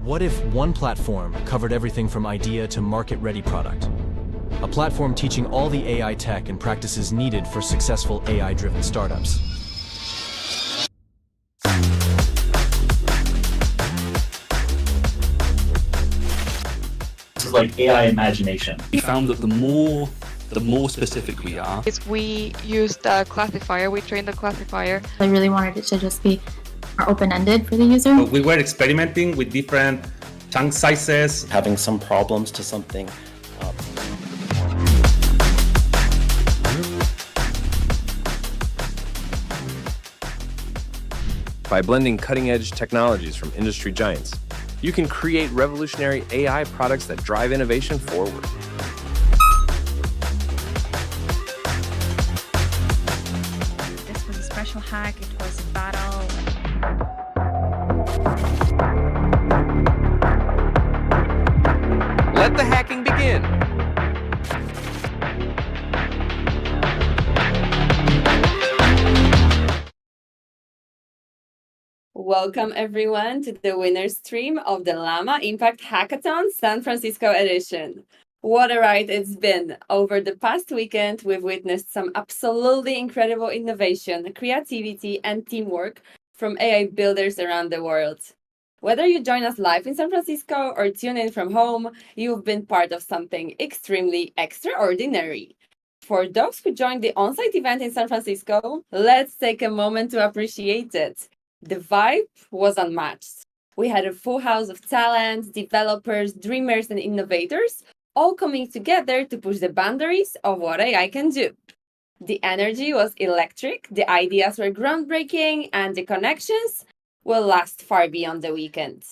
What if one platform covered everything from idea to market-ready product? A platform teaching all the AI tech and practices needed for successful AI-driven startups. This is like AI imagination. We found that the more specific we are. We used a classifier, we trained the classifier. I really wanted it to just be more open-ended for the user. We were experimenting with different chunk sizes. Having some problems to something. By blending cutting-edge technologies from industry giants, you can create revolutionary AI products that drive innovation forward. This was a special hack, it was a battle. Let the hacking begin! Welcome everyone to the winner stream of the Llama Impact Hackathon San Francisco edition. What a ride it's been! Over the past weekend, we've witnessed some absolutely incredible innovation, creativity, and teamwork from AI builders around the world. Whether you join us live in San Francisco or tune in from home, you've been part of something extremely extraordinary. For those who joined the on-site event in San Francisco, let's take a moment to appreciate it. The vibe was unmatched. We had a full house of talent, developers, dreamers, and innovators, all coming together to push the boundaries of what AI can do. The energy was electric, the ideas were groundbreaking, and the connections will last far beyond the weekend.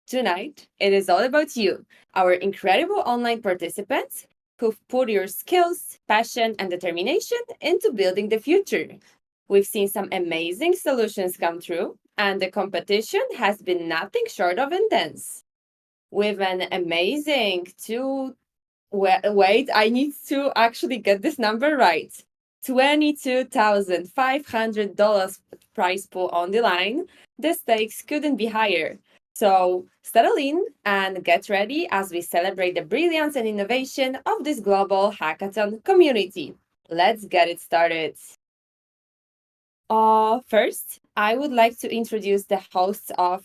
Tonight, it is all about you, our incredible online participants who've put your skills, passion, and determination into building the future. We've seen some amazing solutions come through, and the competition has been nothing short of intense. With an amazing wait, I need to actually get this number right. $22,500 prize pool on the line, the stakes couldn't be higher. So settle in and get ready as we celebrate the brilliance and innovation of this global hackathon community. Let's get it started. First, I would like to introduce the hosts of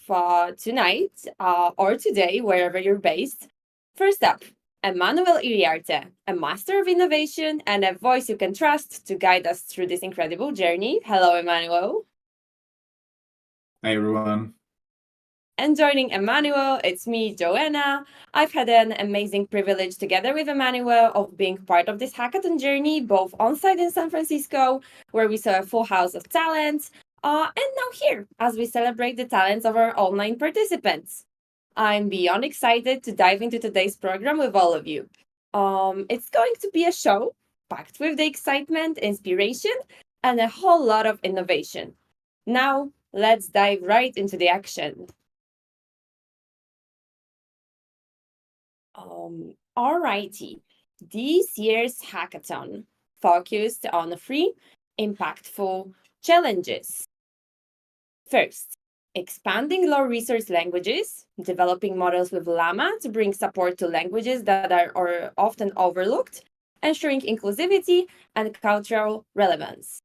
tonight or today, wherever you're based. First up, Emmanuel Iriarte, a master of innovation and a voice you can trust to guide us through this incredible journey. Hello, Emmanuel. Hi, everyone. And joining Emmanuel, it's me, Joanna. I've had an amazing privilege together with Emmanuel of being part of this hackathon journey, both on-site in San Francisco, where we saw a full house of talent, and now here, as we celebrate the talents of our online participants. I'm beyond excited to dive into today's program with all of you. It's going to be a show packed with the excitement, inspiration, and a whole lot of innovation. Now, let's dive right into the action. Alrighty, this year's hackathon focused on 3 impactful challenges. First, expanding low-resource languages, developing models with Llama to bring support to languages that are often overlooked, ensuring inclusivity and cultural relevance.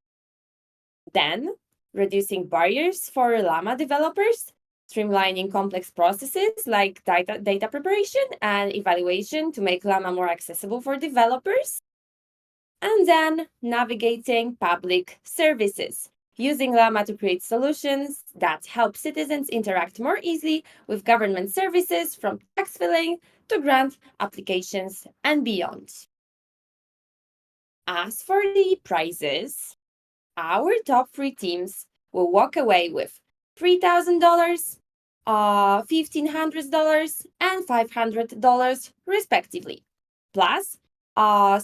Then, reducing barriers for Llama developers, streamlining complex processes like data preparation and evaluation to make Llama more accessible for developers. And then navigating public services, using Llama to create solutions that help citizens interact more easily with government services, from tax filing to grant applications and beyond. As for the prizes, our top 3 teams will walk away with $3,000, $1,500, and $500 respectively. Plus,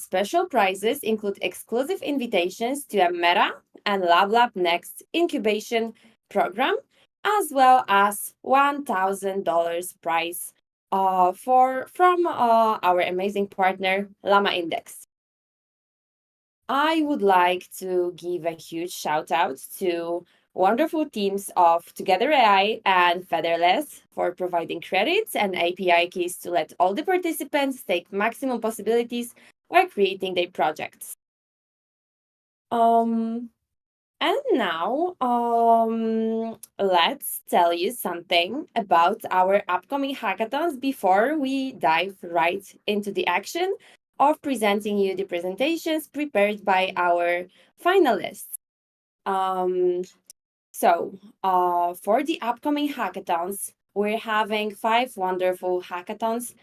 special prizes include exclusive invitations to a Meta and LabLab Next incubation program, as well as $1,000 prize from our amazing partner, Llama Index. I would like to give a huge shout out to wonderful teams of Together AI and Featherless for providing credits and API keys to let all the participants take maximum possibilities while creating their projects. And now, let's tell you something about our upcoming hackathons before we dive right into the action of presenting you the presentations prepared by our finalists. For the upcoming hackathons, we're having 5 wonderful hackathons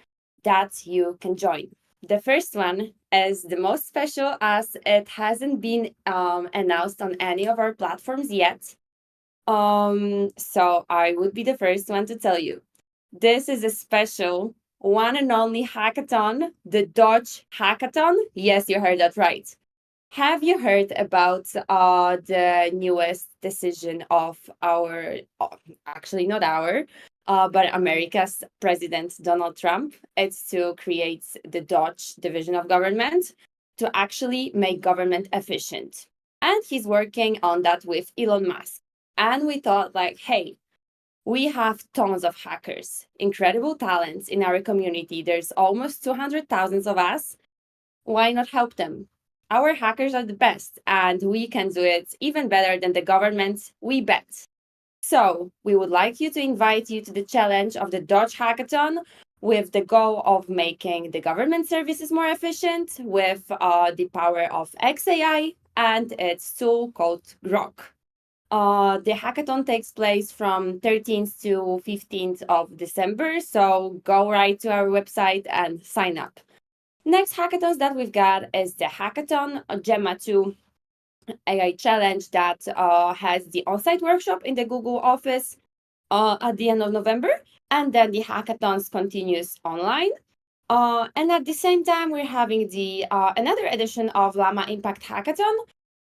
that you can join. The first one is the most special as it hasn't been announced on any of our platforms yet. So I would be the first one to tell you. This is a special one and only hackathon, the Dodge Hackathon. Yes, you heard that right. Have you heard about the newest decision of our, actually not our, but America's President Donald Trump? It's to create the Dodge division of government to actually make government efficient. And he's working on that with Elon Musk. And we thought like, hey, we have tons of hackers, incredible talents in our community. There's almost 200,000 of us. Why not help them? Our hackers are the best, and we can do it even better than the government, we bet. So we would like you to invite you to the challenge of the Dodge Hackathon with the goal of making the government services more efficient with the power of XAI and its tool called Grok. The hackathon takes place from 13th to 15th of December, so go right to our website and sign up. Next hackathons that we've got is the Hackathon Llama 2 AI Challenge that has the on-site workshop in the Google office at the end of November. And then the hackathons continues online. And at the same time, we're having the another edition of Llama Impact Hackathon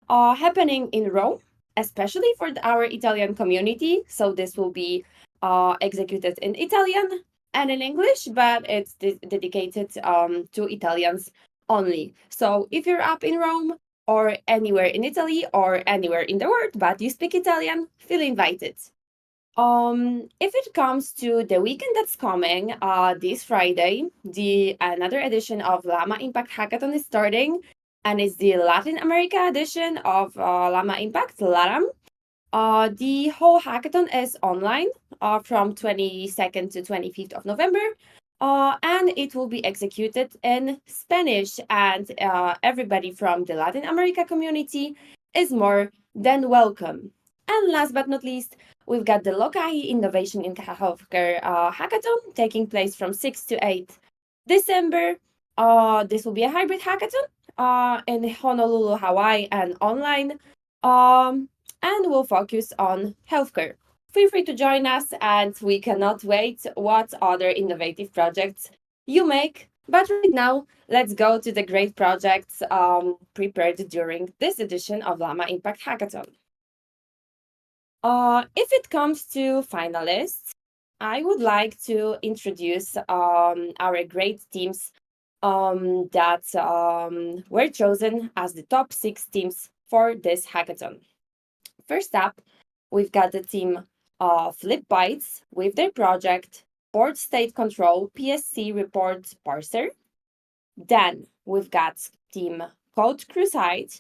happening in Rome, especially for our Italian community. So this will be executed in Italian and in English, but it's dedicated to Italians only. So if you're up in Rome or anywhere in Italy or anywhere in the world, but you speak Italian, feel invited. If it comes to the weekend that's coming, this Friday, another edition of Llama Impact Hackathon is starting, and it's the Latin America edition of Llama Impact, LATAM. The whole hackathon is online from 22nd to 25th of November, and it will be executed in Spanish, and everybody from the Latin America community is more than welcome. And last but not least, we've got the Lokai Innovation in Healthcare Hackathon taking place from 6 to 8 December. This will be a hybrid hackathon in Honolulu, Hawaii, and online. And we'll focus on healthcare. Feel free to join us, and we cannot wait what other innovative projects you make. But right now, let's go to the great projects prepared during this edition of Llama Impact Hackathon. If it comes to finalists, I would like to introduce our great teams that were chosen as the top 6 teams for this hackathon. First up, we've got the team Flip Bytes with their project Port State Control PSC Report Parser. Then we've got team Code Crusade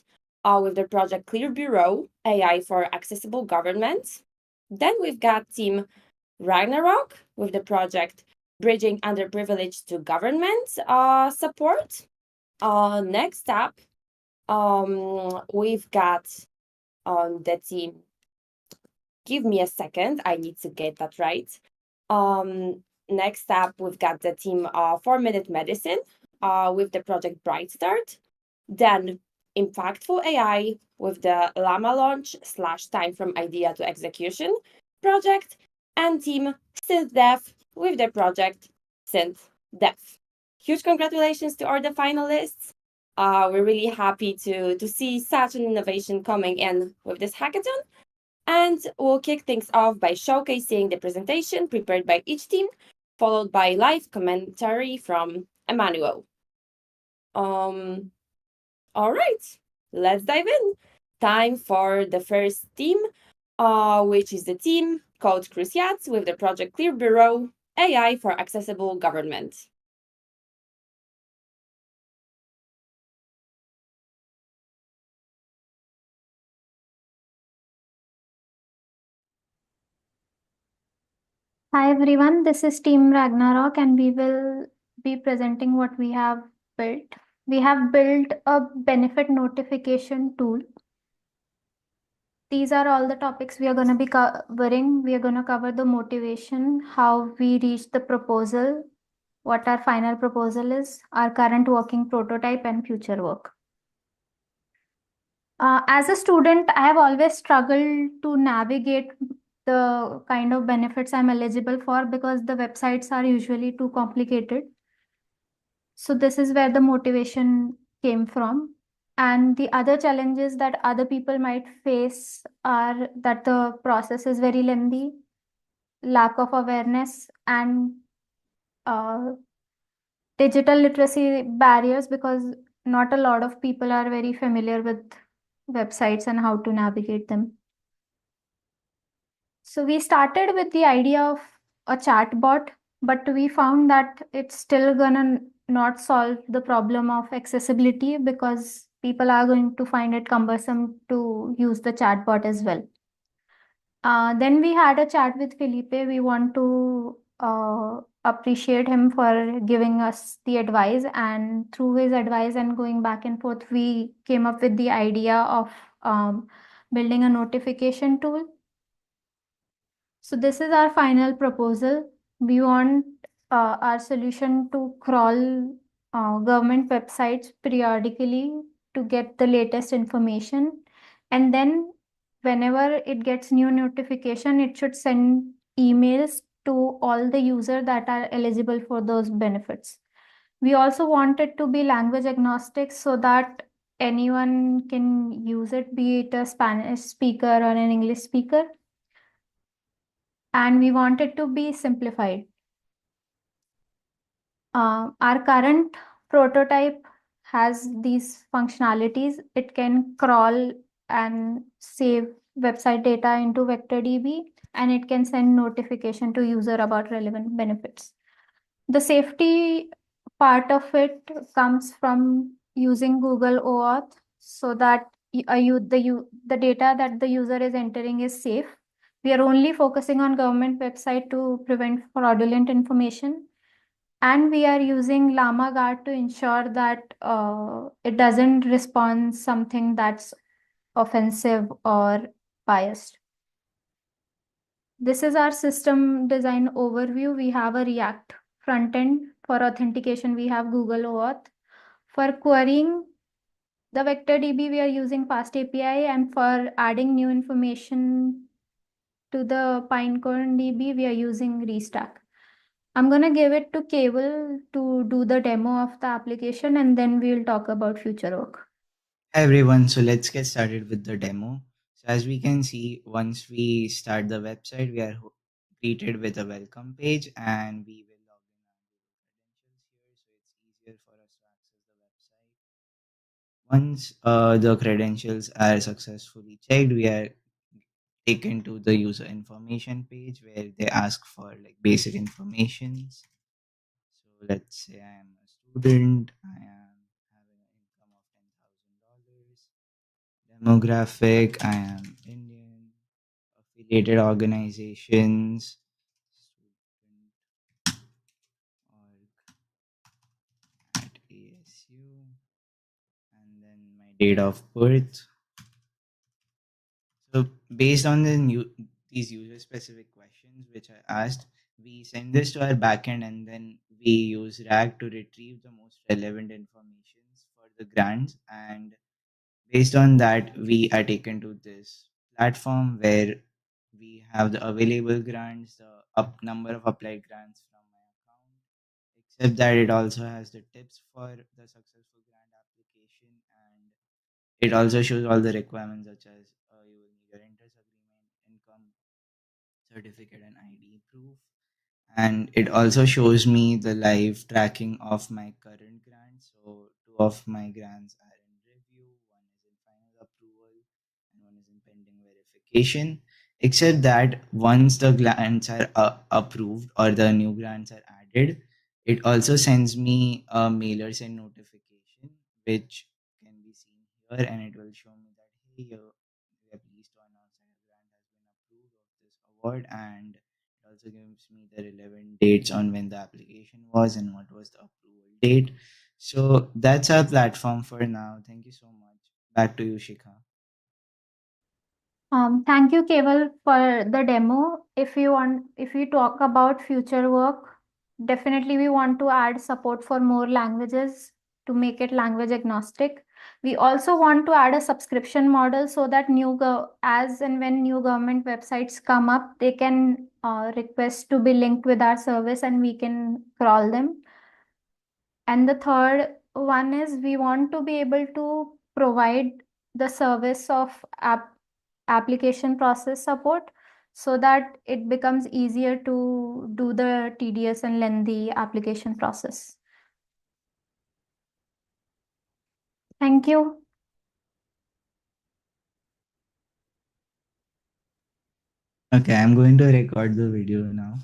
with their project Clear Bureau AI for Accessible Government. Then we've got team Ragnarok with the project Bridging Underprivileged to Government Support. Next up, we've got the team, give me a second, I need to get that right. Next up, we've got the team 4-Minute Medicine with the project Bright Start. Then Impactful AI with the Llama Launch / Time from Idea to Execution project. And team Synth Dev with the project Synth Dev. Huge congratulations to all the finalists. We're really happy to see such an innovation coming in with this hackathon. And we'll kick things off by showcasing the presentation prepared by each team, followed by live commentary from Emmanuel. All right, let's dive in. Time for the first team. which is the team called Cruciats with the project Clear Bureau, AI for Accessible Government. Hi everyone, this is Team Ragnarok and we will be presenting what we have built. We have built a benefit notification tool. These are all the topics we are going to be covering. We are going to cover the motivation, how we reached the proposal, what our final proposal is, our current working prototype, and future work. As a student, I have always struggled to navigate the kind of benefits I'm eligible for because the websites are usually too complicated. So this is where the motivation came from. And the other challenges that other people might face are that the process is very lengthy, lack of awareness, and digital literacy barriers because not a lot of people are very familiar with websites and how to navigate them. So we started with the idea of a chatbot, but we found that it's still gonna not solve the problem of accessibility because people are going to find it cumbersome to use the chatbot as well. Then we had a chat with Felipe. We want to appreciate him for giving us the advice, and through his advice and going back and forth, we came up with the idea of building a notification tool. So this is our final proposal. We want our solution to crawl government websites periodically to get the latest information. And then whenever it gets new notification, it should send emails to all the users that are eligible for those benefits. We also want it to be language agnostic so that anyone can use it, be it a Spanish speaker or an English speaker, and we want it to be simplified. Our current prototype has these functionalities. It can crawl and save website data into VectorDB, and it can send notification to user about relevant benefits. The safety part of it comes from using Google OAuth so that the data that the user is entering is safe. We are only focusing on government website to prevent fraudulent information. And we are using Llama Guard to ensure that it doesn't respond something that's offensive or biased. This is our system design overview. We have a React front end. For authentication, we have Google OAuth. For querying the vector DB, we are using Fast API, and for adding new information to the Pinecone DB, we are using Restack. I'm gonna give it to Cable to do the demo of the application, and then we'll talk about future work. Hi everyone, so let's get started with the demo. So as we can see, once we start the website, we are greeted with a welcome page, and we will log in our Google credentials here, so it's easier for us to access the website. Once the credentials are successfully checked, we are taken to the user information page where they ask for like basic informations. So let's say I am a student, I am having an income of $10,000. Demographic, I am Indian. Affiliated organizations, student org at ASU, and then my date of birth. So based on these user specific questions which I asked, we send this to our backend, and then we use RAG to retrieve the most relevant information for the grants, and based on that we are taken to this platform where we have the available grants, the number of applied grants from my account, except that it also has the tips for the successful grant application, and it also shows all the requirements such as you will need your interest agreement, income certificate, and ID proof. And it also shows me the live tracking of my current grants. So two of my grants are in review, one is in final approval, and one is in pending verification. except that once the grants are approved or the new grants are added, it also sends me a mailer send notification, which can be seen here, and it will show me that, hey, we are pleased to announce that a grant has been approved of this award, and it also gives me the relevant dates on when the application was and what was the approval date. So that's our platform for now. Thank you so much. Back to you, Shikha. Thank you, Keval, for the demo. If we talk about future work, definitely we want to add support for more languages to make it language agnostic. We also want to add a subscription model so that as and when new government websites come up, they can request to be linked with our service and we can crawl them. And the third one is we want to be able to provide the service of application process support so that it becomes easier to do the tedious and lengthy application process. Thank you. Okay, I'm going to record the video now.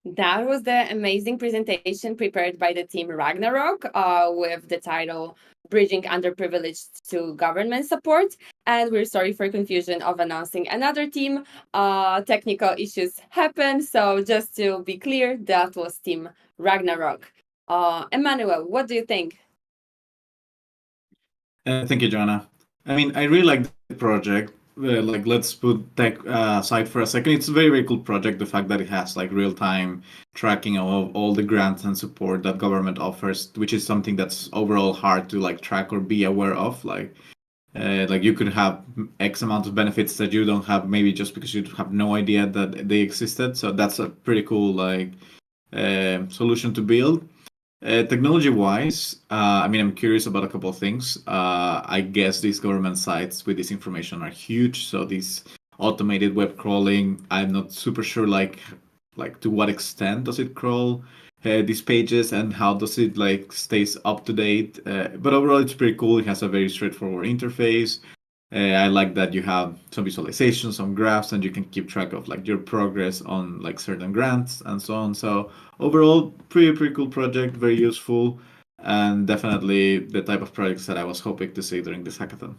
That was the amazing presentation prepared by the team Ragnarok with the title Bridging Underprivileged to Government Support. And we're sorry for confusion of announcing another team. Technical issues happened. So just to be clear, that was team Ragnarok. Emmanuel, what do you think? Thank you, Joanna. I mean, I really like the project. Like, let's put tech aside for a second. It's a very, very cool project. The fact that it has like real-time tracking of all the grants and support that government offers, which is something that's overall hard to like track or be aware of. Like you could have X amount of benefits that you don't have, maybe just because you have no idea that they existed. So that's a pretty cool like solution to build. Technology-wise, I mean, I'm curious about a couple of things. I guess these government sites with this information are huge. So these automated web crawling, I'm not super sure like to what extent does it crawl these pages and how does it like stays up to date. But overall, it's pretty cool. It has a very straightforward interface. I like that you have some visualizations, some graphs, and you can keep track of like your progress on like certain grants and so on. So overall, pretty cool project, very useful, and definitely the type of projects that I was hoping to see during this hackathon.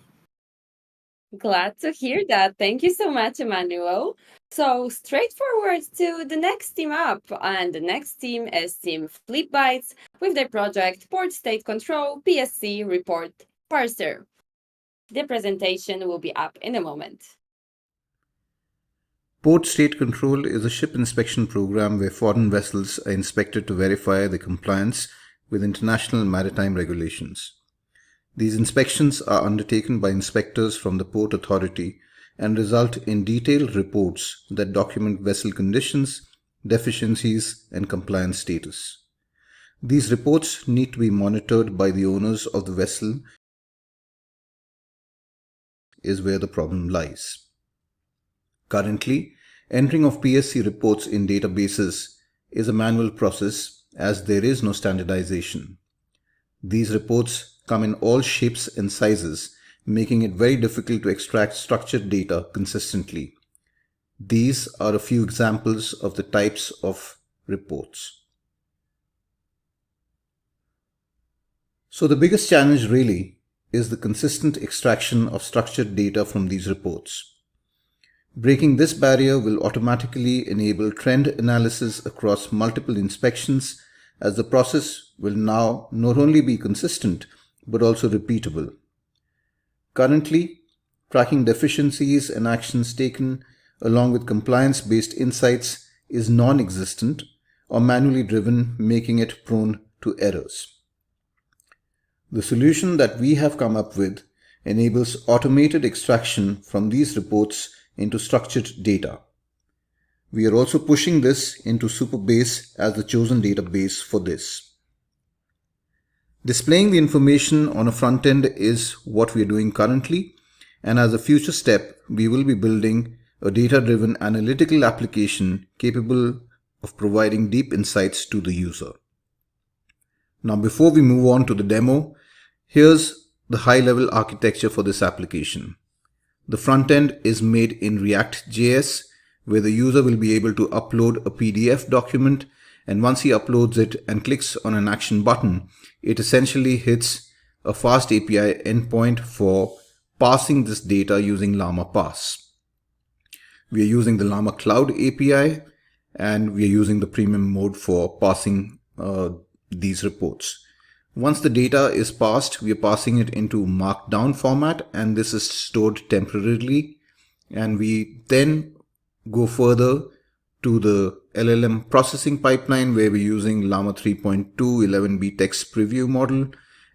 Glad to hear that. Thank you so much, Emmanuel. So straightforward to the next team up, and the next team is Team Flipbytes with their project Port State Control PSC Report Parser. The presentation will be up in a moment. Port State Control is a ship inspection program where foreign vessels are inspected to verify their compliance with international maritime regulations. These inspections are undertaken by inspectors from the Port Authority and result in detailed reports that document vessel conditions, deficiencies, and compliance status. These reports need to be monitored by the owners of the vessel, is where the problem lies. Currently, entering of PSC reports in databases is a manual process as there is no standardization. These reports come in all shapes and sizes, making it very difficult to extract structured data consistently. These are a few examples of the types of reports. So the biggest challenge really is the consistent extraction of structured data from these reports. Breaking this barrier will automatically enable trend analysis across multiple inspections, as the process will now not only be consistent but also repeatable. Currently, tracking deficiencies and actions taken along with compliance-based insights is non-existent or manually driven, making it prone to errors. The solution that we have come up with enables automated extraction from these reports into structured data. We are also pushing this into Superbase as the chosen database for this. Displaying the information on a front end is what we are doing currently, and as a future step, we will be building a data-driven analytical application capable of providing deep insights to the user. Now, before we move on to the demo, here's the high-level architecture for this application. The front end is made in React.js, where the user will be able to upload a PDF document, and once he uploads it and clicks on an action button, it essentially hits a fast API endpoint for parsing this data using Llama Parse. We are using the Llama Cloud API, and we are using the premium mode for parsing these reports. Once the data is parsed, we are passing it into markdown format, and this is stored temporarily. And we then go further to the LLM processing pipeline, where we're using Llama 3.2 11B text preview model,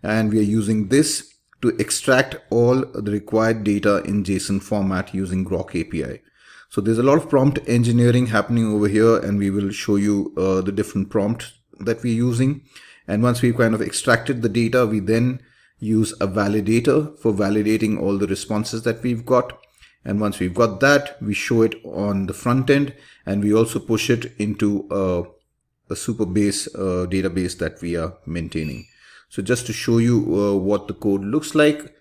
and we are using this to extract all the required data in JSON format using Grok API. So there's a lot of prompt engineering happening over here, and we will show you the different prompts that we're using. And once we've kind of extracted the data, we then use a validator for validating all the responses that we've got. And once we've got that, we show it on the front end, and we also push it into a Superbase database that we are maintaining. So just to show you what the code looks like,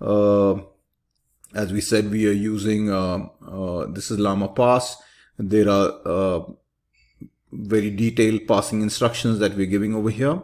as we said, we are using, this is Llama Parse. There are very detailed parsing instructions that we're giving over here.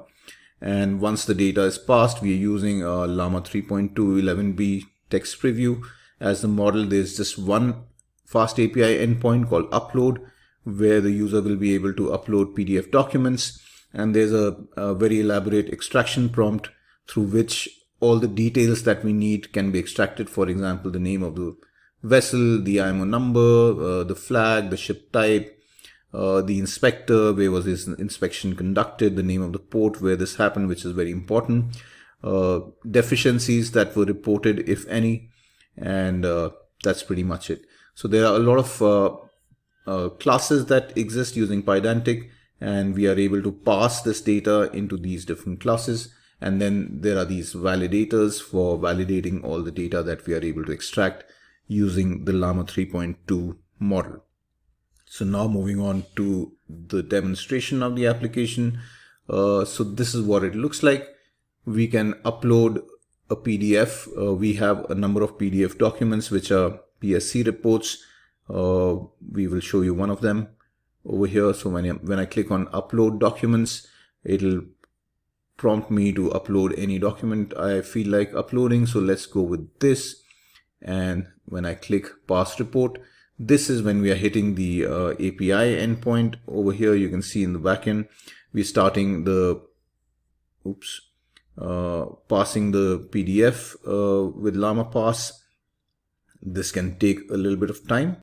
And once the data is parsed, we are using Llama 3.2 11B text preview as the model. There's just one fast API endpoint called upload, where the user will be able to upload PDF documents. And there's a very elaborate extraction prompt through which all the details that we need can be extracted. For example, the name of the vessel, the IMO number, the flag, the ship type, the inspector, where was this inspection conducted, the name of the port where this happened, which is very important, deficiencies that were reported, if any, and that's pretty much it. So there are a lot of classes that exist using Pydantic, and we are able to pass this data into these different classes. And then there are these validators for validating all the data that we are able to extract using the Llama 3.2 model. So now moving on to the demonstration of the application. So this is what it looks like. We can upload a PDF. We have a number of PDF documents which are PSC reports. We will show you one of them over here. So when I click on upload documents, it'll prompt me to upload any document I feel like uploading. So let's go with this. And when I click parse report, this is when we are hitting the API endpoint. Over here, you can see in the backend, we're starting the, parsing the PDF with Llama Parse. This can take a little bit of time.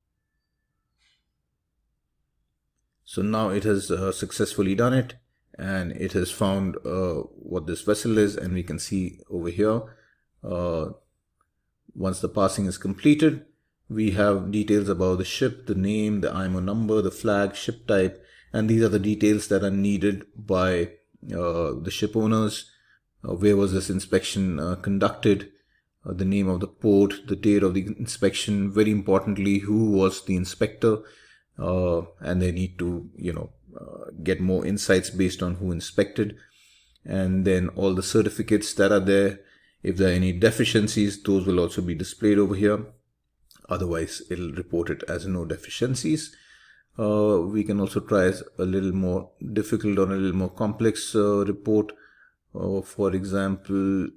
So now it has successfully done it, and it has found what this vessel is, and we can see over here, once the parsing is completed, we have details about the ship, the name, the IMO number, the flag, ship type, and these are the details that are needed by the ship owners. Where was this inspection conducted, the name of the port, the date of the inspection, very importantly, who was the inspector, and they need to, get more insights based on who inspected, and then all the certificates that are there. If there are any deficiencies, those will also be displayed over here. Otherwise, it'll report it as no deficiencies. We can also try a little more difficult or a little more complex report. For example,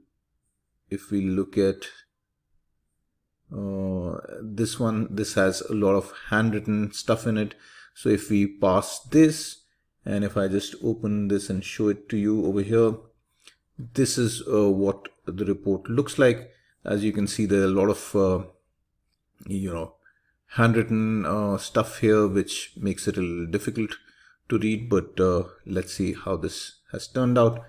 if we look at this one, this has a lot of handwritten stuff in it. So if we pass this, and if I just open this and show it to you over here, this is what the report looks like. As you can see, there are a lot of handwritten stuff here, which makes it a little difficult to read, but let's see how this has turned out.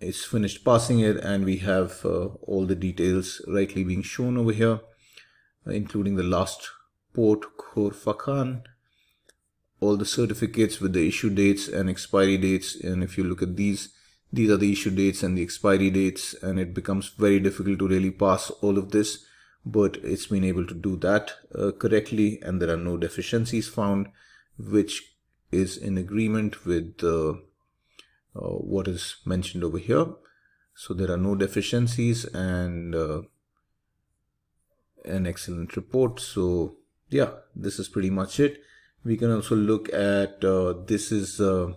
It's finished parsing it, and we have all the details rightly being shown over here, including the last port, Khor Fakhan, all the certificates with the issue dates and expiry dates. And if you look at these are the issue dates and the expiry dates, and it becomes very difficult to really parse all of this, but it's been able to do that correctly, and there are no deficiencies found, which is in agreement with what is mentioned over here. So there are no deficiencies, and an excellent report. So yeah, this is pretty much it. We can also look at this is the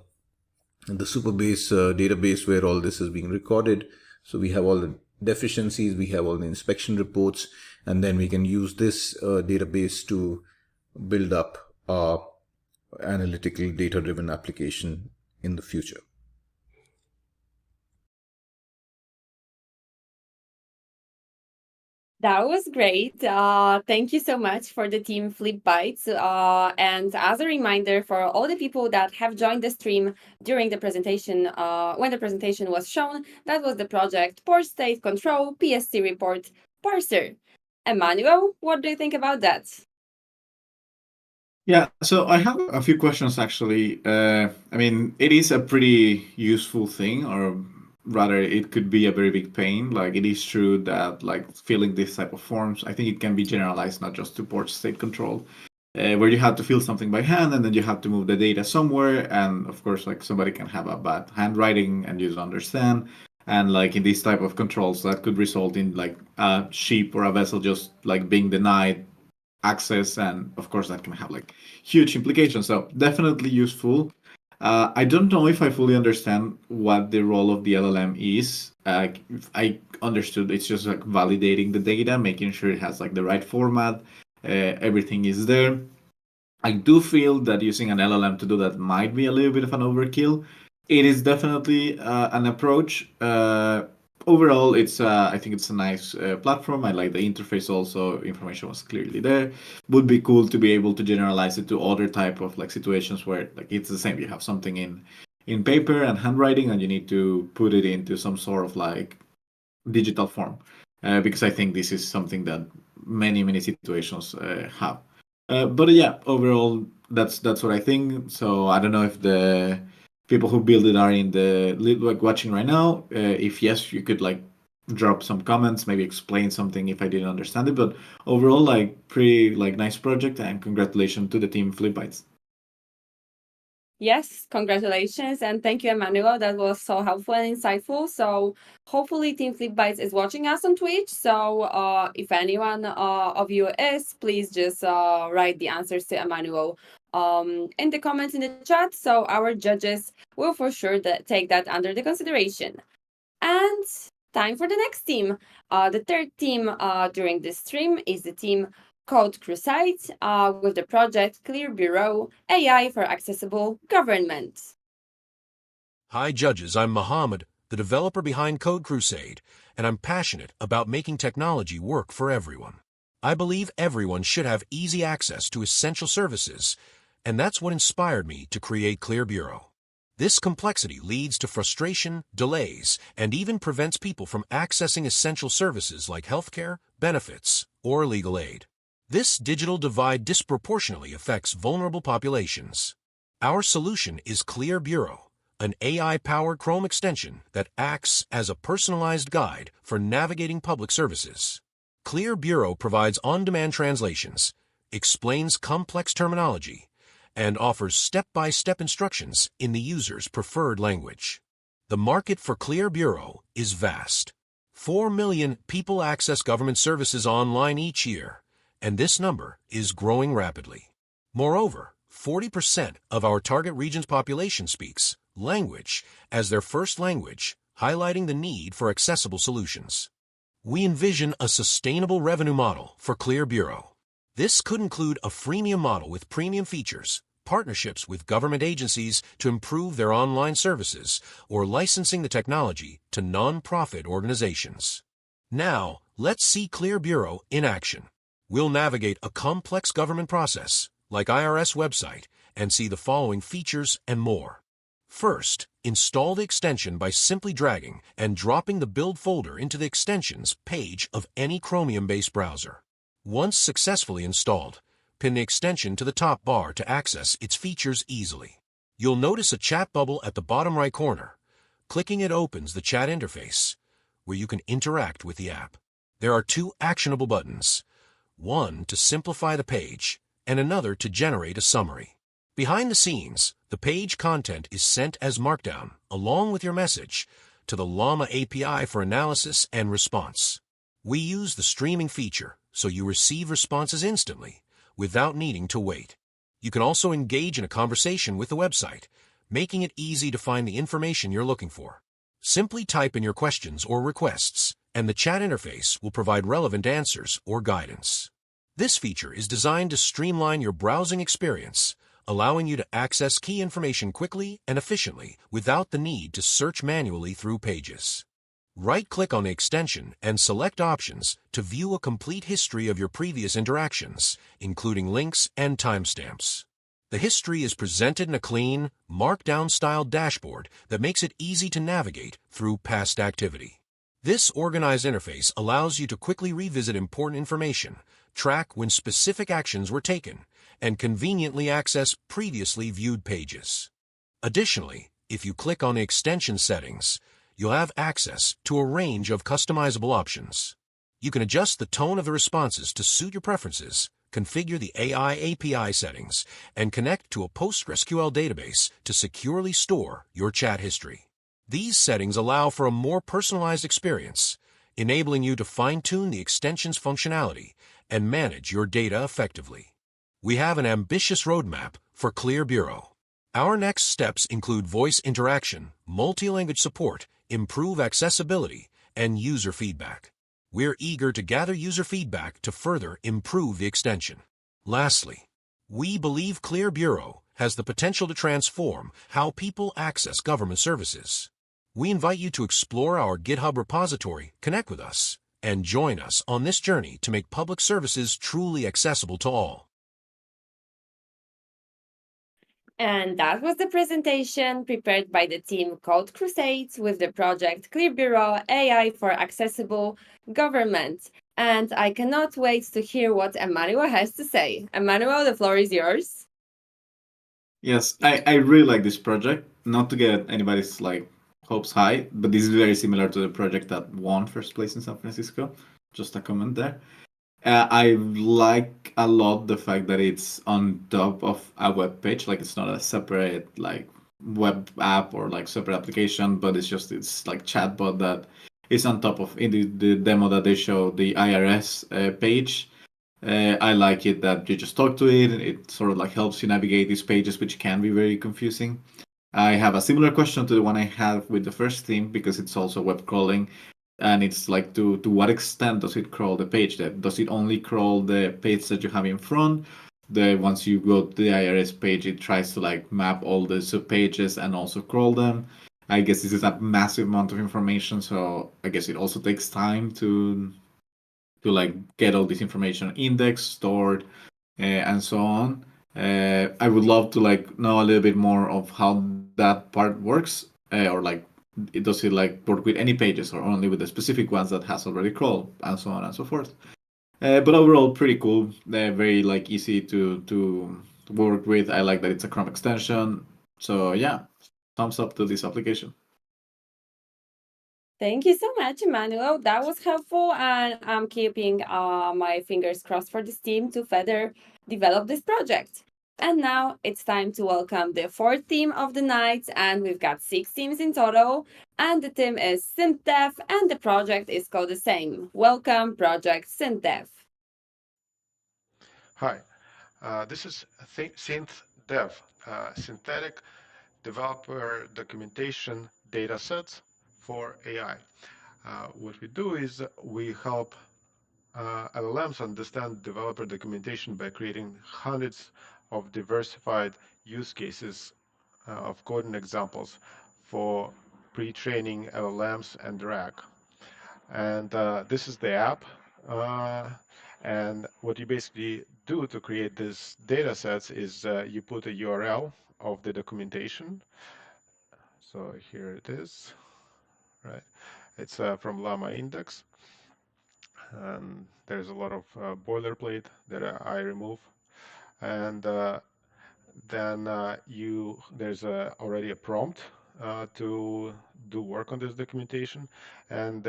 Superbase database where all this is being recorded. So we have all the deficiencies, we have all the inspection reports, and then we can use this database to build up our analytical data-driven application in the future. That was great. Thank you so much for the team Flip Bytes. And as a reminder for all the people that have joined the stream during the presentation, when the presentation was shown, that was the project Port State Control PSC Report Parser. Emmanuel, what do you think about that? Yeah, so I have a few questions actually. I mean, it is a pretty useful thing, or rather it could be a very big pain. Like, it is true that like filling this type of forms, I think it can be generalized not just to port state control, where you have to fill something by hand and then you have to move the data somewhere, and of course like somebody can have a bad handwriting and you don't understand, and like in these type of controls that could result in like a ship or a vessel just like being denied access, and of course that can have like huge implications. So definitely useful. I don't know if I fully understand what the role of the LLM is. If I understood it's just like validating the data, making sure it has like the right format, everything is there. I do feel that using an LLM to do that might be a little bit of an overkill. It is definitely an approach. Overall, it's I think it's a nice platform. I like the interface also. Information was clearly there. Would be cool to be able to generalize it to other type of like situations where like it's the same. You have something in paper and handwriting, and you need to put it into some sort of like digital form. Because I think this is something that many situations have. But yeah, overall, that's what I think. So I don't know if the people who build it are in the like watching right now. If yes, you could like drop some comments, maybe explain something if I didn't understand it. But overall, like pretty like nice project, and congratulations to the team Flipbytes. Yes, congratulations, and thank you, Emmanuel. That was so helpful and insightful. So hopefully Team Flipbytes is watching us on Twitch. So if anyone of you is, please just write the answers to Emmanuel in the comments in the chat. So our judges will for sure take that under the consideration. And time for the next team. The third team during this stream is the team Code Crusade with the project Clear Bureau AI for Accessible Government. Hi judges, I'm Mohammed, the developer behind Code Crusade, and I'm passionate about making technology work for everyone. I believe everyone should have easy access to essential services, and that's what inspired me to create Clear Bureau. This complexity leads to frustration, delays, and even prevents people from accessing essential services like healthcare, benefits, or legal aid. This digital divide disproportionately affects vulnerable populations. Our solution is Clear Bureau, an AI-powered Chrome extension that acts as a personalized guide for navigating public services. Clear Bureau provides on-demand translations, explains complex terminology, and offers step-by-step instructions in the user's preferred language. The market for Clear Bureau is vast. 4 million people access government services online each year, and this number is growing rapidly. Moreover, 40% of our target region's population speaks language as their first language, highlighting the need for accessible solutions. We envision a sustainable revenue model for Clear Bureau. This could include a freemium model with premium features, partnerships with government agencies to improve their online services, or licensing the technology to non-profit organizations. Now, let's see Clear Bureau in action. We'll navigate a complex government process, like IRS website, and see the following features and more. First, install the extension by simply dragging and dropping the build folder into the extensions page of any Chromium-based browser. Once successfully installed, pin the extension to the top bar to access its features easily. You'll notice a chat bubble at the bottom right corner. Clicking it opens the chat interface, where you can interact with the app. There are 2 actionable buttons, one to simplify the page, and another to generate a summary. Behind the scenes, the page content is sent as Markdown, along with your message, to the Llama API for analysis and response. We use the streaming feature, so you receive responses instantly, without needing to wait. You can also engage in a conversation with the website, making it easy to find the information you're looking for. Simply type in your questions or requests, and the chat interface will provide relevant answers or guidance. This feature is designed to streamline your browsing experience, allowing you to access key information quickly and efficiently without the need to search manually through pages. Right-click on the extension and select Options to view a complete history of your previous interactions, including links and timestamps. The history is presented in a clean, Markdown-style dashboard that makes it easy to navigate through past activity. This organized interface allows you to quickly revisit important information, track when specific actions were taken, and conveniently access previously viewed pages. Additionally, if you click on the extension settings, you'll have access to a range of customizable options. You can adjust the tone of the responses to suit your preferences, configure the AI API settings, and connect to a PostgreSQL database to securely store your chat history. These settings allow for a more personalized experience, enabling you to fine-tune the extension's functionality and manage your data effectively. We have an ambitious roadmap for Clear Bureau. Our next steps include voice interaction, multi-language support, improve accessibility, and user feedback. We're eager to gather user feedback to further improve the extension. Lastly, we believe Clear Bureau has the potential to transform how people access government services. We invite you to explore our GitHub repository, connect with us, and join us on this journey to make public services truly accessible to all. And that was the presentation prepared by the team Code Crusades with the project Clear Bureau AI for Accessible Government. And I cannot wait to hear what Emmanuel has to say. Emmanuel, the floor is yours. Yes, I really like this project. Not to get anybody's hopes high, but this is very similar to the project that won first place in San Francisco. Just a comment there. I like a lot the fact that it's on top of a web page, like it's not a separate web app or separate application, but it's like chatbot that is on top of in the demo that they show the IRS page. I like it that you just talk to it and it sort of helps you navigate these pages, which can be very confusing. I have a similar question to the one I had with the first theme because it's also web crawling. And it's to what extent does it crawl the page? Does it only crawl the page that you have in front? Once you go to the IRS page, it tries to map all the sub pages and also crawl them. I guess this is a massive amount of information, so I guess it also takes time to get all this information indexed, stored, and so on. I would love to know a little bit more of how that part works, or does it work with any pages or only with the specific ones that has already crawled, and so on and so forth. But overall, pretty cool. Very easy to work with. I like that it's a Chrome extension. So yeah, thumbs up to this application. Thank you so much, Emmanuel. That was helpful, and I'm keeping my fingers crossed for this team to further develop this project. And now it's time to welcome the fourth team of the night, and we've got 6 teams in total, and the team is SynthDev, and the project is called the same. Welcome, Project SynthDev. Hi, this is SynthDev, synthetic developer documentation datasets for AI. What we do is we help LLMs understand developer documentation by creating hundreds of diversified use cases of coding examples for pre-training LLMs and RAG. And this is the app. And what you basically do to create these data sets is you put a URL of the documentation. So here it is, right? It's from Llama index. And there's a lot of boilerplate that I remove. And then there's already a prompt to do work on this documentation. And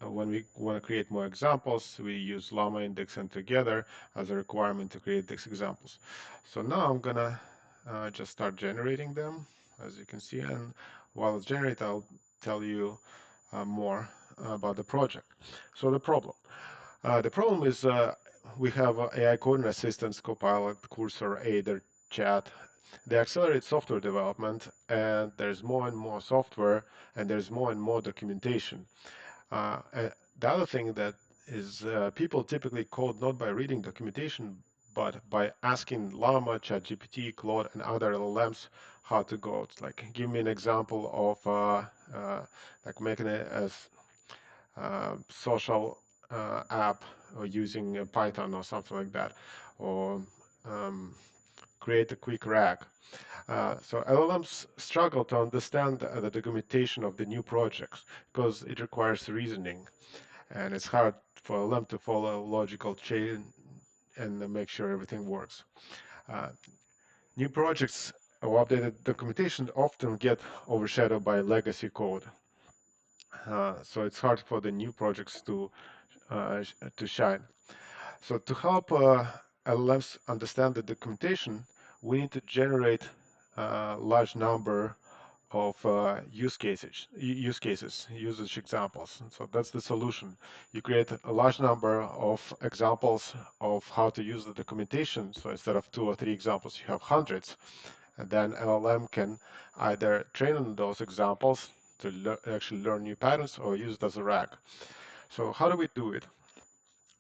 when we want to create more examples, we use Llama index and together as a requirement to create these examples. So now I'm gonna just start generating them, as you can see. And while it's generated, I'll tell you more about the project. So the problem is we have AI coding assistants, Copilot, Cursor, Aider, Chat. They accelerate software development, and there's more and more software, and there's more and more documentation. The other thing that is people typically code not by reading documentation, but by asking Llama, ChatGPT, Claude, and other LLMs how to code. Like, give me an example of like making a social app or using Python or something like that, or create a quick RAG. So LLMs struggle to understand the documentation of the new projects because it requires reasoning, and it's hard for them to follow a logical chain and make sure everything works. New projects or updated documentation often get overshadowed by legacy code. So it's hard for the new projects to shine. So to help LLMs understand the documentation, we need to generate a large number of usage examples. And so that's the solution. You create a large number of examples of how to use the documentation. So instead of 2 or 3 examples, you have hundreds. And then LLM can either train on those examples to actually learn new patterns or use it as a RAG. So how do we do it?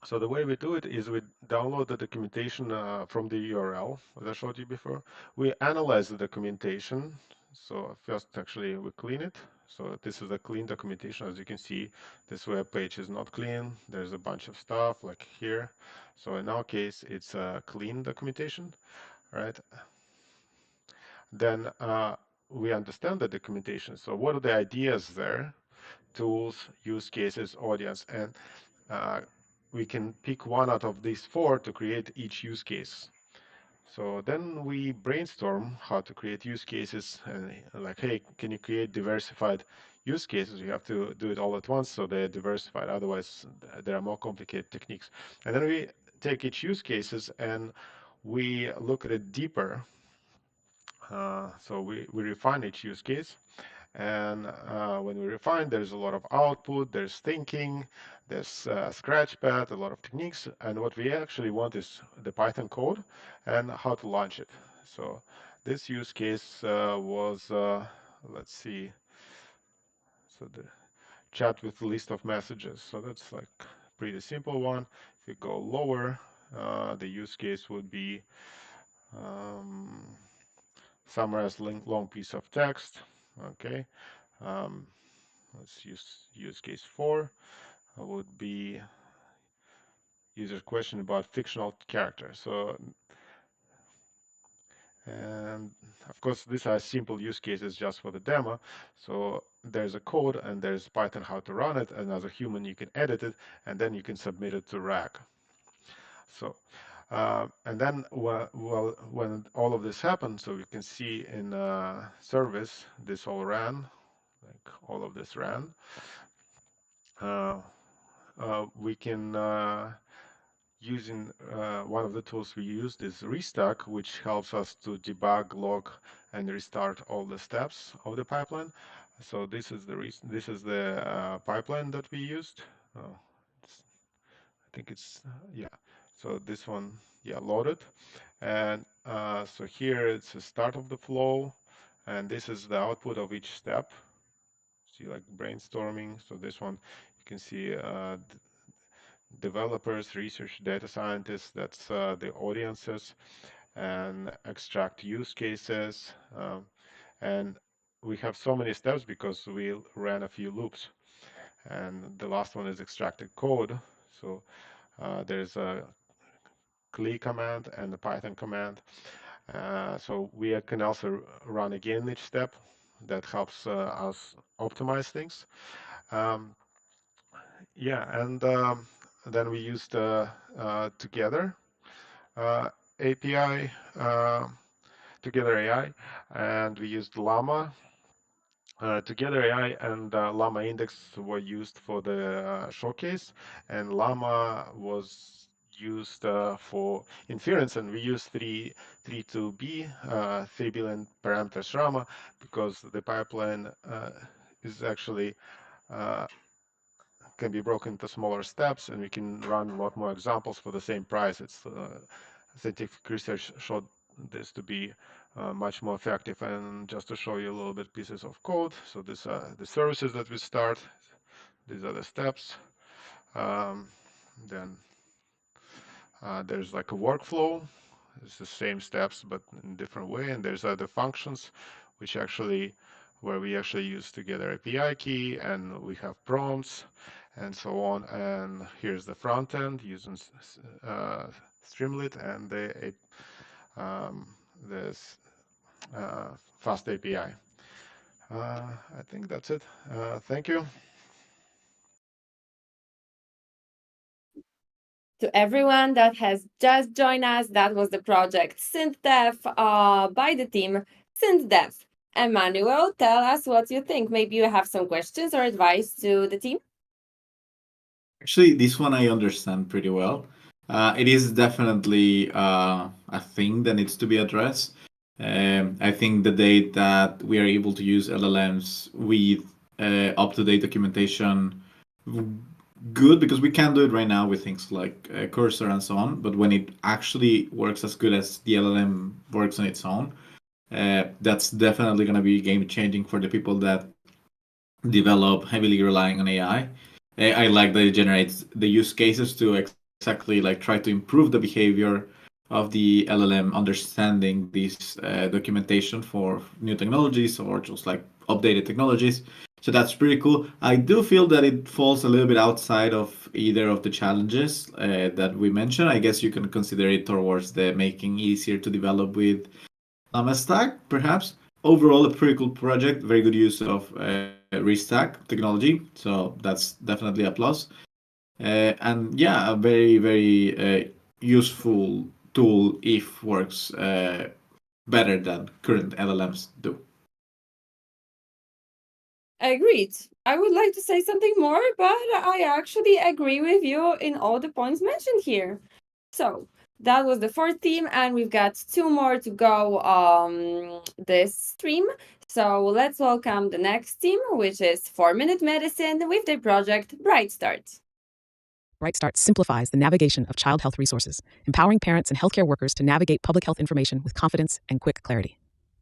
So the way we do it is we download the documentation from the URL that I showed you before. We analyze the documentation. So first, actually, we clean it. So this is a clean documentation. As you can see, this web page is not clean. There's a bunch of stuff like here. So in our case, it's a clean documentation, right? Then we understand the documentation. So what are the ideas there? Tools, use cases, audience, and we can pick one out of these 4 to create each use case. So then we brainstorm how to create use cases, and like, hey, can you create diversified use cases? You have to do it all at once so they're diversified. Otherwise, there are more complicated techniques. And then we take each use cases and we look at it deeper. So we refine each use case. And when we refine, there's a lot of output, there's thinking, there's scratchpad, a lot of techniques. And what we actually want is the Python code and how to launch it. So this use case was, let's see, so the chat with list of messages. So that's like pretty simple one. If you go lower, the use case would be summarize long piece of text. Okay. Let's use case 4 would be user question about fictional character. So, and of course, these are simple use cases just for the demo. So there's a code and there's Python how to run it. And as a human, you can edit it and then you can submit it to RAG. So, and then when all of this happened, so we can see in service, this all ran, like all of this ran. We can using one of the tools we used is Restack, which helps us to debug, log, and restart all the steps of the pipeline. So this is the pipeline that we used. I think it's yeah. So this one, yeah, loaded, and so here it's the start of the flow, and this is the output of each step. See, like brainstorming. So this one, you can see developers, research, data scientists, that's the audiences, and extract use cases. And we have so many steps because we ran a few loops. And the last one is extracted code. So there's a CLI command and the Python command. So we can also run again each step. That helps us optimize things. Yeah, and then we used Together API, Together AI, and we used Llama. Together AI and Llama Index were used for the showcase, and Llama was used for inference, and we used 3.2b, 3 billion parameters Llama, because the pipeline is actually can be broken into smaller steps, and we can run a lot more examples for the same price. It's scientific research showed this to be much more effective. And just to show you a little bit pieces of code, so these are the services that we start. These are the steps. Then there's like a workflow. It's the same steps but in a different way. And there's other functions which actually where we actually use together API key, and we have prompts and so on. And here's the front end using Streamlit and the this fast API. I think that's it. Thank you. To everyone that has just joined us, that was the project SynthDev by the team SynthDev. Emmanuel, tell us what you think. Maybe you have some questions or advice to the team? Actually, this one I understand pretty well. It is definitely a thing that needs to be addressed. I think the day that we are able to use LLMs with up-to-date documentation, good, because we can do it right now with things like Cursor and so on. But when it actually works as good as the LLM works on its own, that's definitely going to be game-changing for the people that develop heavily relying on AI. I like that it generates the use cases to exactly like try to improve the behavior of the LLM, understanding this documentation for new technologies or just like updated technologies. So that's pretty cool. I do feel that it falls a little bit outside of either of the challenges that we mentioned. I guess you can consider it towards the making easier to develop with Llama Stack, perhaps. Overall, a pretty cool project, very good use of Restack technology. So that's definitely a plus. And yeah, a very, very useful tool if works better than current LLMs do. Agreed. I would like to say something more, but I actually agree with you in all the points mentioned here. So that was the fourth theme, and we've got two more to go this stream. So let's welcome the next team, which is 4-Minute Medicine with their project Bright Start. Bright Start simplifies the navigation of child health resources, empowering parents and healthcare workers to navigate public health information with confidence and quick clarity.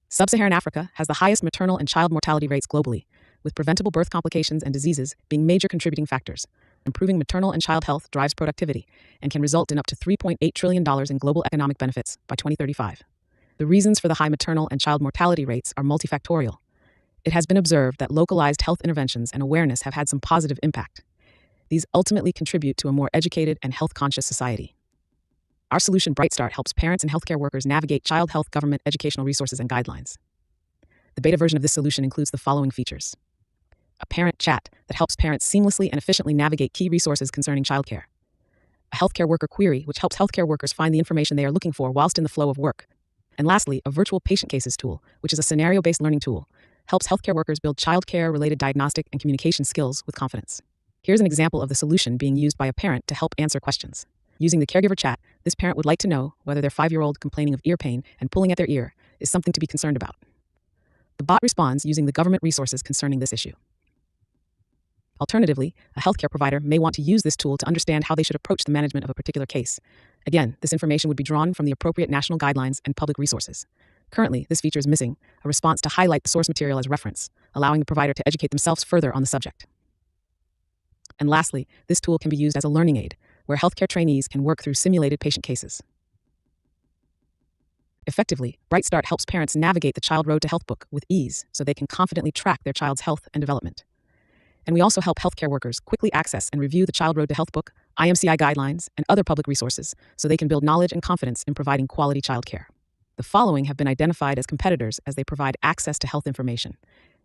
Sub-Saharan Africa has the highest maternal and child mortality rates globally, with preventable birth complications and diseases being major contributing factors. Improving maternal and child health drives productivity and can result in up to $3.8 trillion in global economic benefits by 2035. The reasons for the high maternal and child mortality rates are multifactorial. It has been observed that localized health interventions and awareness have had some positive impact. These ultimately contribute to a more educated and health-conscious society. Our solution, Bright Start, helps parents and healthcare workers navigate child health government educational resources and guidelines. The beta version of this solution includes the following features: a parent chat that helps parents seamlessly and efficiently navigate key resources concerning childcare. A healthcare worker query, which helps healthcare workers find the information they are looking for whilst in the flow of work. And lastly, a virtual patient cases tool, which is a scenario-based learning tool, helps healthcare workers build childcare-related diagnostic and communication skills with confidence. Here's an example of the solution being used by a parent to help answer questions. Using the caregiver chat, this parent would like to know whether their 5-year-old complaining of ear pain and pulling at their ear is something to be concerned about. The bot responds using the government resources concerning this issue. Alternatively, a healthcare provider may want to use this tool to understand how they should approach the management of a particular case. Again, this information would be drawn from the appropriate national guidelines and public resources. Currently, this feature is missing a response to highlight the source material as reference, allowing the provider to educate themselves further on the subject. And lastly, this tool can be used as a learning aid, where healthcare trainees can work through simulated patient cases. Effectively, Bright Start helps parents navigate the Child Road to Health book with ease so they can confidently track their child's health and development. And we also help healthcare workers quickly access and review the Child Road to Health book, IMCI guidelines, and other public resources so they can build knowledge and confidence in providing quality childcare. The following have been identified as competitors as they provide access to health information.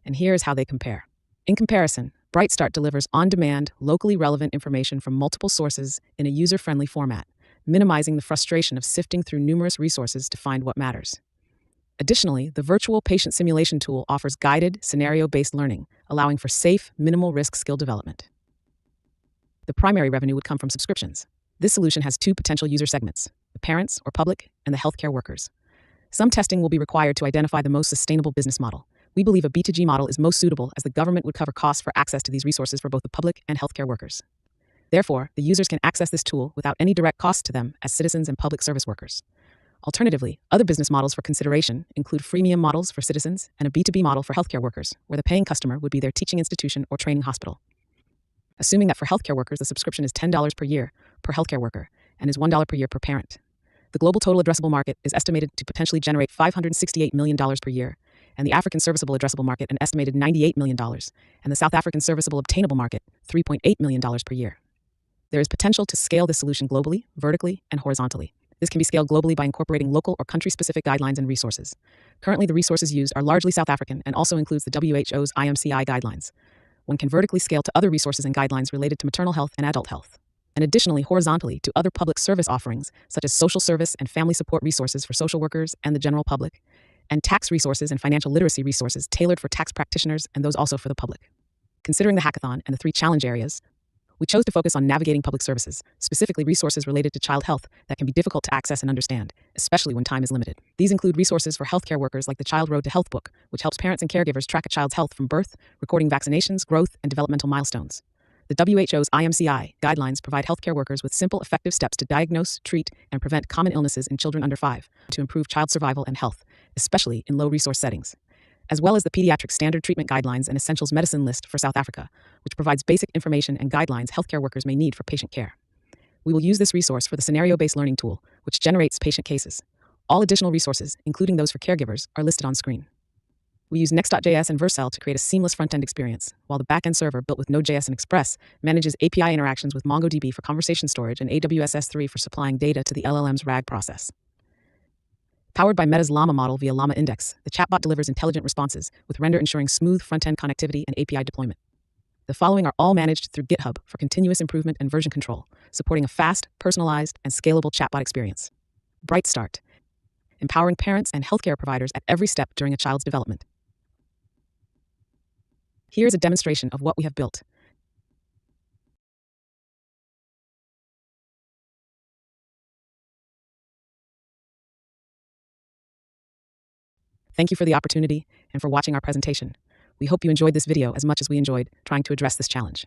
And here's how they compare. In comparison, Bright Start delivers on-demand, locally relevant information from multiple sources in a user-friendly format, minimizing the frustration of sifting through numerous resources to find what matters. Additionally, the virtual patient simulation tool offers guided, scenario-based learning, allowing for safe, minimal-risk skill development. The primary revenue would come from subscriptions. This solution has two potential user segments: the parents or public and the healthcare workers. Some testing will be required to identify the most sustainable business model, We believe a B2G model is most suitable as the government would cover costs for access to these resources for both the public and healthcare workers. Therefore, the users can access this tool without any direct cost to them as citizens and public service workers. Alternatively, other business models for consideration include freemium models for citizens and a B2B model for healthcare workers, where the paying customer would be their teaching institution or training hospital. Assuming that for healthcare workers, the subscription is $10 per year per healthcare worker and is $1 per year per parent. The global total addressable market is estimated to potentially generate $568 million per year, and the African serviceable addressable market an estimated $98 million, and the South African serviceable obtainable market $3.8 million per year. There is potential to scale this solution globally, vertically, and horizontally. This can be scaled globally by incorporating local or country-specific guidelines and resources. Currently, the resources used are largely South African and also includes the WHO's IMCI guidelines. One can vertically scale to other resources and guidelines related to maternal health and adult health, and additionally horizontally to other public service offerings such as social service and family support resources for social workers and the general public, and tax resources and financial literacy resources tailored for tax practitioners and those also for the public. Considering the hackathon and the 3 challenge areas, we chose to focus on navigating public services, specifically resources related to child health that can be difficult to access and understand, especially when time is limited. These include resources for healthcare workers like the Child Road to Health book, which helps parents and caregivers track a child's health from birth, recording vaccinations, growth, and developmental milestones. The WHO's IMCI guidelines provide healthcare workers with simple, effective steps to diagnose, treat, and prevent common illnesses in children under 5 to improve child survival and health, especially in low-resource settings, as well as the Pediatric Standard Treatment Guidelines and Essentials Medicine List for South Africa, which provides basic information and guidelines healthcare workers may need for patient care. We will use this resource for the scenario-based learning tool, which generates patient cases. All additional resources, including those for caregivers, are listed on screen. We use Next.js and Vercel to create a seamless front-end experience, while the back-end server built with Node.js and Express manages API interactions with MongoDB for conversation storage and AWS S3 for supplying data to the LLM's RAG process. Powered by Meta's Llama model via Llama Index, the chatbot delivers intelligent responses, with Render ensuring smooth front-end connectivity and API deployment. The following are all managed through GitHub for continuous improvement and version control, supporting a fast, personalized, and scalable chatbot experience. Bright Start, empowering parents and healthcare providers at every step during a child's development. Here's a demonstration of what we have built. Thank you for the opportunity and for watching our presentation. We hope you enjoyed this video as much as we enjoyed trying to address this challenge.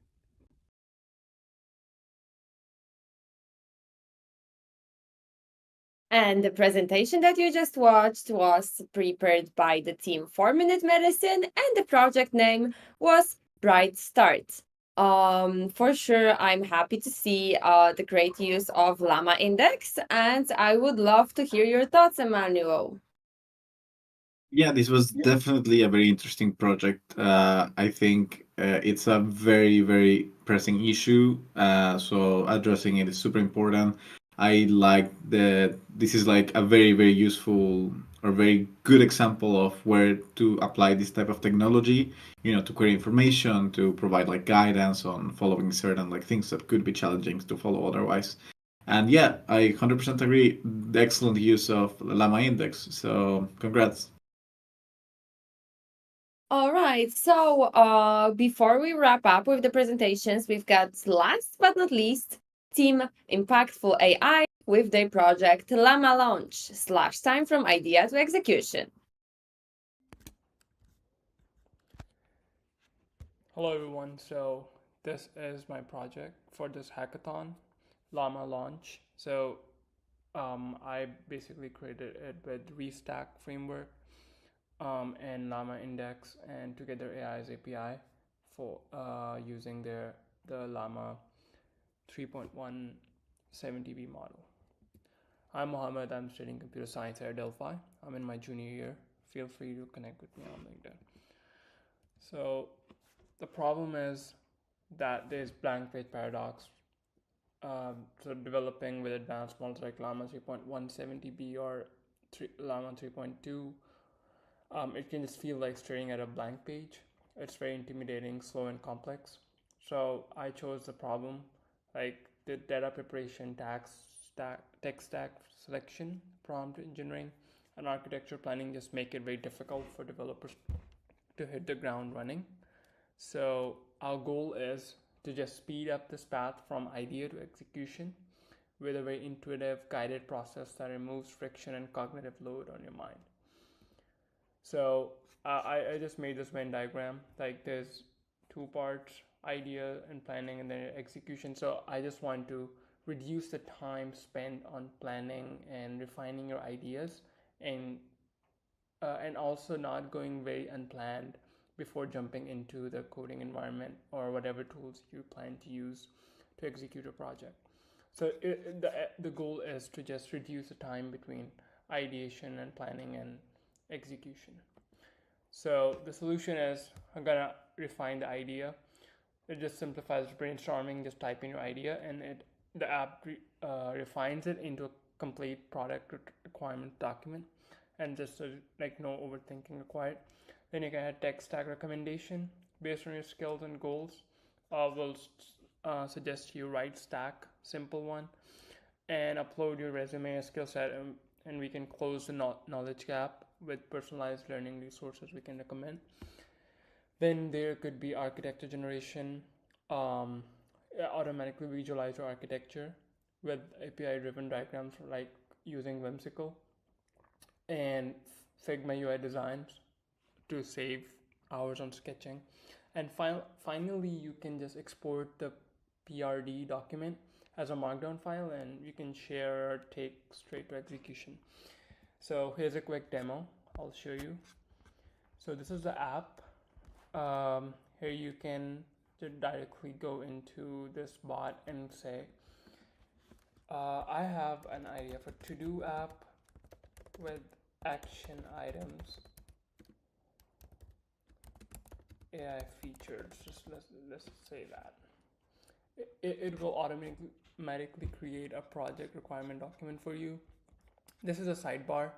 And the presentation that you just watched was prepared by the team 4-Minute Medicine, and the project name was Bright Start. For sure, I'm happy to see the great use of Llama Index, and I would love to hear your thoughts, Emmanuel. Yeah, this was definitely a very interesting project. I think it's a very, very pressing issue. So addressing it is super important. I like that this is like a very, very useful or very good example of where to apply this type of technology, to query information, to provide like guidance on following certain like things that could be challenging to follow otherwise. And yeah, I 100% agree. The excellent use of Llama Index. So congrats. All right, so before we wrap up with the presentations, we've got last but not least, Team Impactful AI with their project Llama Launch / time from idea to execution. Hello everyone, so this is my project for this hackathon, Llama Launch. So I basically created it with Restack framework and Llama Index and Together AI's API for using the Llama 3.170B model. I'm Mohammed, I'm studying computer science at Delphi. I'm in my junior year. Feel free to connect with me on LinkedIn. So the problem is that there's blank page paradox. So developing with advanced models like Llama 3.170B or Llama 3.2, it can just feel like staring at a blank page. It's very intimidating, slow, and complex. So I chose the problem like the data preparation, tech stack selection, prompt engineering, and architecture planning just make it very difficult for developers to hit the ground running. So our goal is to just speed up this path from idea to execution with a very intuitive, guided process that removes friction and cognitive load on your mind. So I just made this Venn diagram. Like there's two parts, idea and planning, and then execution. So I just want to reduce the time spent on planning and refining your ideas, and also not going very unplanned before jumping into the coding environment or whatever tools you plan to use to execute a project. So the goal is to just reduce the time between ideation and planning and execution. So the solution is, I'm gonna refine the idea. It just simplifies brainstorming. Just type in your idea, and the app refines it into a complete product requirement document, and just like no overthinking required. Then you can add tech stack recommendation based on your skills and goals. We'll suggest you write stack, simple one, and upload your resume and skill set, and we can close the knowledge gap with personalized learning resources we can recommend. Then there could be architecture generation, automatically visualize your architecture with API driven diagrams like using Whimsical, and Figma UI designs to save hours on sketching. And finally, you can just export the PRD document as a markdown file, and you can share or take straight to execution. So here's a quick demo I'll show you. So this is the app. Here you can just directly go into this bot and say, I have an idea for to-do app with action items, AI features. Just let's say that it will automatically create a project requirement document for you. This is a sidebar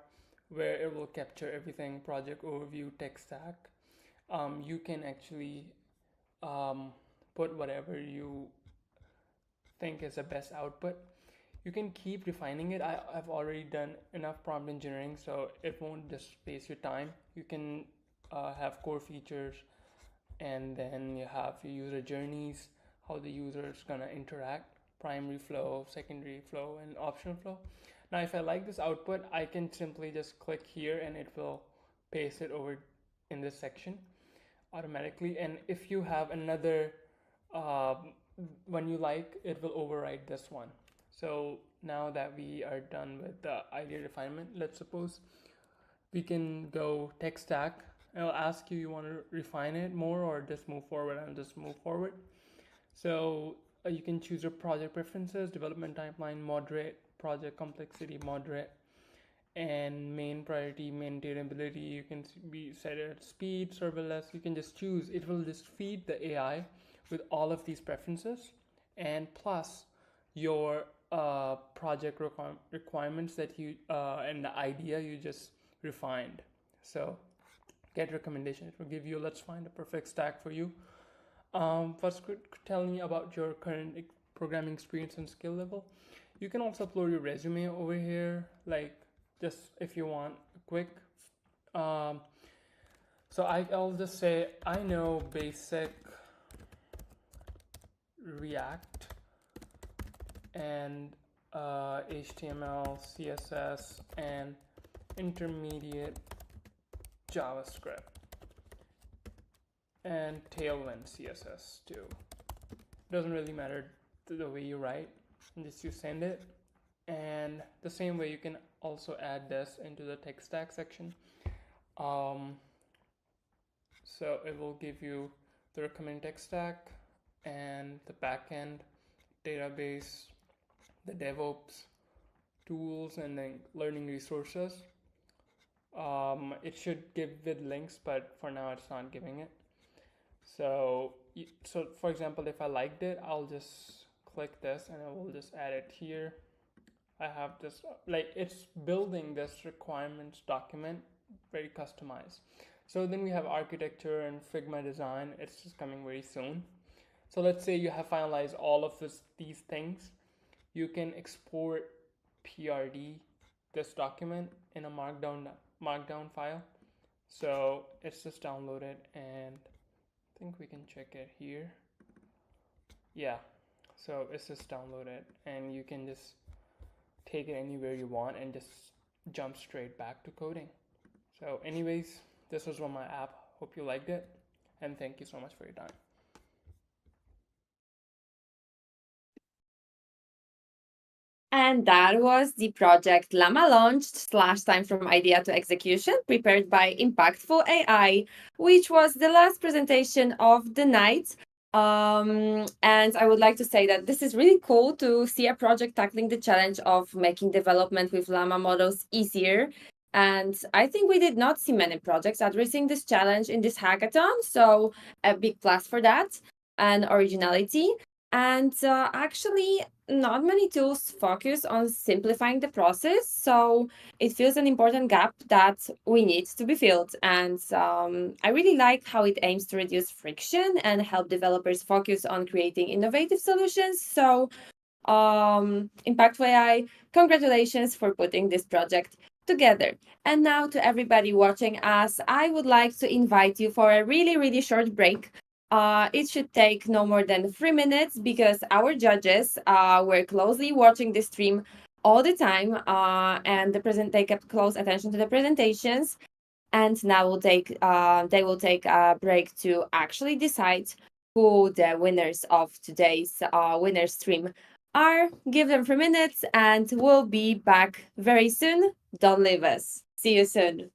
where it will capture everything: project overview, tech stack. You can actually put whatever you think is the best output. You can keep refining it. I've already done enough prompt engineering, so it won't just waste your time. You can have core features, and then you have your user journeys, how the user is gonna interact, primary flow, secondary flow, and optional flow. Now, if I like this output, I can simply just click here and it will paste it over in this section automatically. And if you have another one you like, it will override this one. So now that we are done with the idea refinement, let's suppose we can go tech stack. I'll ask you want to refine it more or just move forward, and just move forward. So you can choose your project preferences, development timeline, moderate, project complexity, moderate, and main priority, maintainability. You can set it at speed, serverless. You can just choose. It will just feed the AI with all of these preferences, and plus your project requirements that you and the idea you just refined. So get recommendation. It will give you, let's find a perfect stack for you. First, tell me about your current programming experience and skill level. You can also upload your resume over here, like just if you want quick. So I'll just say I know basic React and HTML, CSS, and intermediate JavaScript, and Tailwind CSS too. Doesn't really matter the way you write, just you send it. And the same way you can also add this into the tech stack section. So it will give you the recommended tech stack and the backend, database, the DevOps tools, and then learning resources. It should give with links, but for now it's not giving it. So for example, if I liked it, I'll just click this and I will just add it here. I have this, like, it's building this requirements document very customized. So then we have architecture and Figma design. It's just coming very soon. So let's say you have finalized all of these things. You can export PRD, this document, in a markdown file. So it's just downloaded, and I think we can check it here. Yeah, so it's just downloaded, and you can just take it anywhere you want and just jump straight back to coding. So anyways, This was on my app. Hope you liked it, and thank you so much for your time. And that was the project Llama launched / time from idea to execution, prepared by Impactful AI, which was the last presentation of the night. And I would like to say that this is really cool to see a project tackling the challenge of making development with Llama models easier. And I think we did not see many projects addressing this challenge in this hackathon, so a big plus for that and originality. And actually, not many tools focus on simplifying the process, so it feels an important gap that we need to be filled. And I really like how it aims to reduce friction and help developers focus on creating innovative solutions. So, Impactful AI, congratulations for putting this project together. And now, to everybody watching us, I would like to invite you for a really, really short break. It should take no more than 3 minutes because our judges were closely watching the stream all the time, and they kept close attention to the presentations. And now they will take a break to actually decide who the winners of today's winner stream are. Give them 3 minutes, and we'll be back very soon. Don't leave us. See you soon.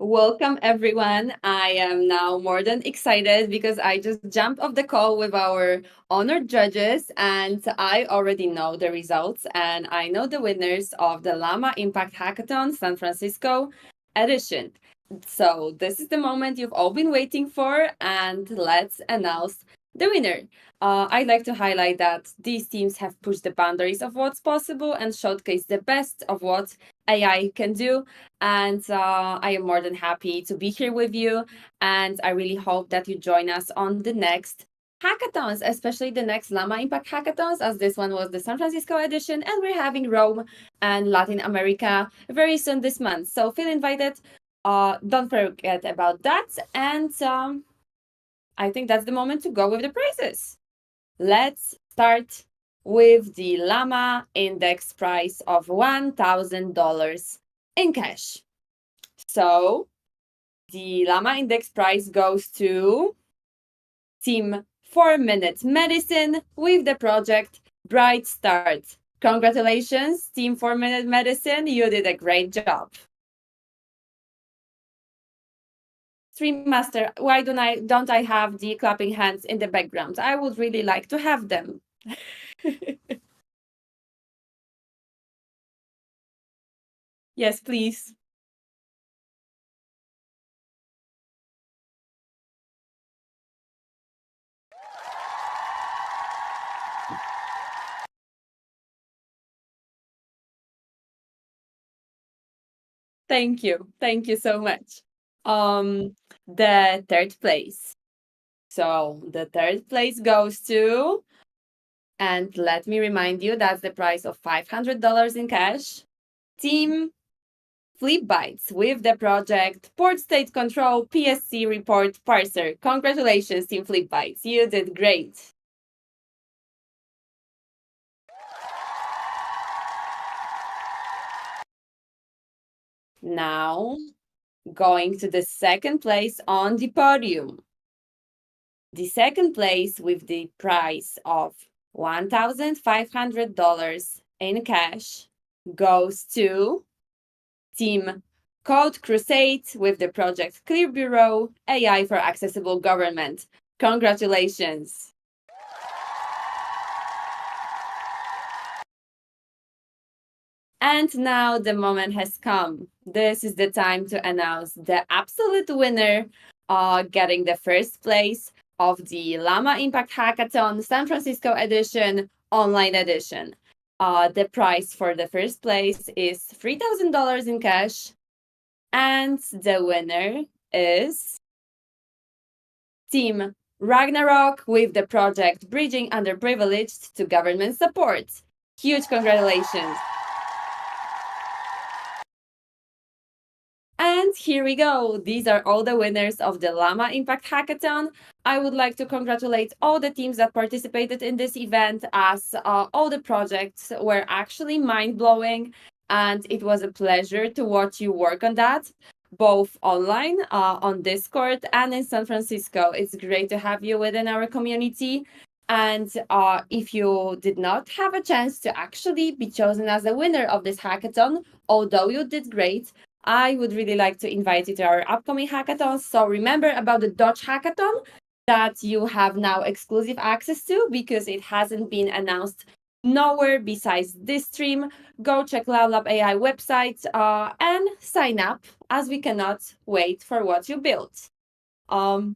Welcome, everyone. I am now more than excited because I just jumped off the call with our honored judges, and I already know the results, and I know the winners of the Llama Impact Hackathon San Francisco edition. So this is the moment you've all been waiting for, and let's announce the winner. I'd like to highlight that these teams have pushed the boundaries of what's possible and showcased the best of what AI can do. And I am more than happy to be here with you. And I really hope that you join us on the next hackathons, especially the next Llama Impact hackathons, as this one was the San Francisco edition. And we're having Rome and Latin America very soon this month. So feel invited. Don't forget about that. And I think that's the moment to go with the prizes. Let's start with the Llama index price of $1,000 in cash. So the Llama index price goes to Team 4-Minute Medicine with the project Bright Start. Congratulations, Team 4-Minute Medicine. You did a great job. Stream Master, why don't I have the clapping hands in the background? I would really like to have them. Yes, please. Thank you. Thank you so much. The third place. So the third place goes to, and let me remind you, that's the price of $500 in cash. Team Flip Bytes with the project Port State Control PSC Report Parser. Congratulations, Team Flip Bytes. You did great. Now, going to the second place on the podium. The second place with the price of $1,500 in cash goes to Team Code Crusade with the project Clear Bureau AI for Accessible Government. Congratulations. And now the moment has come. This is the time to announce the absolute winner, getting the first place of the Llama Impact Hackathon San Francisco edition, online edition. The prize for the first place is $3,000 in cash. And the winner is Team Ragnarok with the project Bridging Underprivileged to Government Support. Huge congratulations. And here we go. These are all the winners of the Llama Impact Hackathon. I would like to congratulate all the teams that participated in this event, as all the projects were actually mind-blowing, and it was a pleasure to watch you work on that, both online, on Discord, and in San Francisco. It's great to have you within our community. And if you did not have a chance to actually be chosen as the winner of this hackathon, although you did great, I would really like to invite you to our upcoming hackathons. So remember about the Dodge hackathon that you have now exclusive access to, because it hasn't been announced nowhere besides this stream. Go check LabLab AI website and sign up, as we cannot wait for what you built.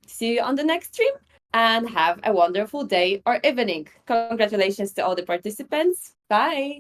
See you on the next stream, and have a wonderful day or evening. Congratulations to all the participants. Bye.